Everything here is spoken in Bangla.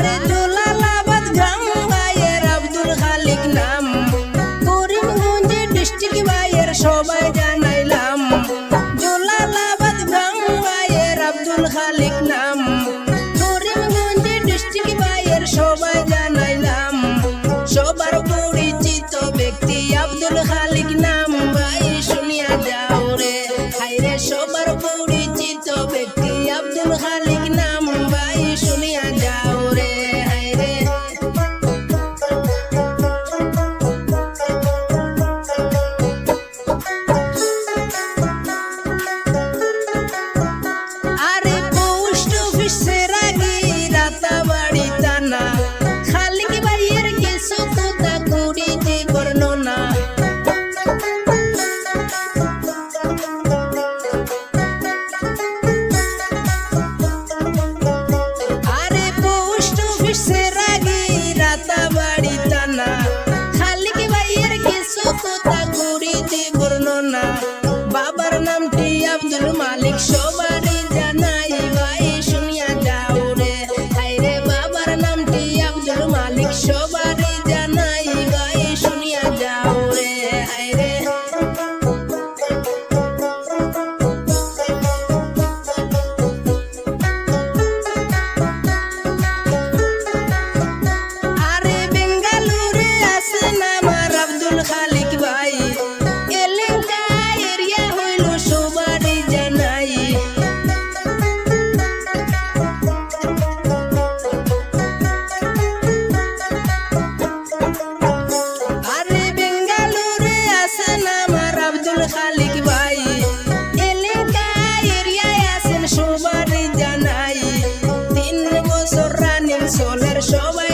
আরে জলালাবাদ গ্রাম ভাইয়ের আব্দুল খালিক নাম, করিমগঞ্জ ডিস্ট্রিক্ট ভাইয়ের সবাই জানাইলাম। জলালাবাদ গ্রাম ভাইয়ের আব্দুল খালিক নাম, করিমগঞ্জ ডিস্ট্রিক্ট ভাইয়ের সবাই জানাইলাম। সবার পরিচিত ব্যক্তি আব্দুল খালিক নাম, ভাই শুনিয়া যাও রে হাইরে। সবার পরিচিত ব্যক্তি আব্দুল খালিক নাম, ভাই শুনিয়া যাও রে হাইরে। আরে পোস্ট অফিসের আগে রাতাবাড়ি থানা, খালিক ভাইয়ের কিছু কথা করিতে বর্ণনা। আরে পোস্ট অফিসের আগে রাতাবাড়ি থানা, খালিক ভাইয়ের কিছু কথা করিতে বর্ণনা। বাবার নামটি আব্দুল মালিক, সবারই জানাই ভাই শুনিয়া যাও রে হাইরে। বাবার নামটি আব্দুল মালিক, সবারই জানাই ভাই শুনিয়া যাও রে হাইরে। আরে বেঙ্গালুরে আছেন আমার আব্দুল খালিক ভাই, এলাকা এরিয়া হইল সবারই জানাই। আরে বেঙ্গালুরে আছেন আমার আব্দুল খালিক ভাই, এলাকা এরিয়ায় আছেন সবারই জানাই। 3 বছর রানিং চলের সবাই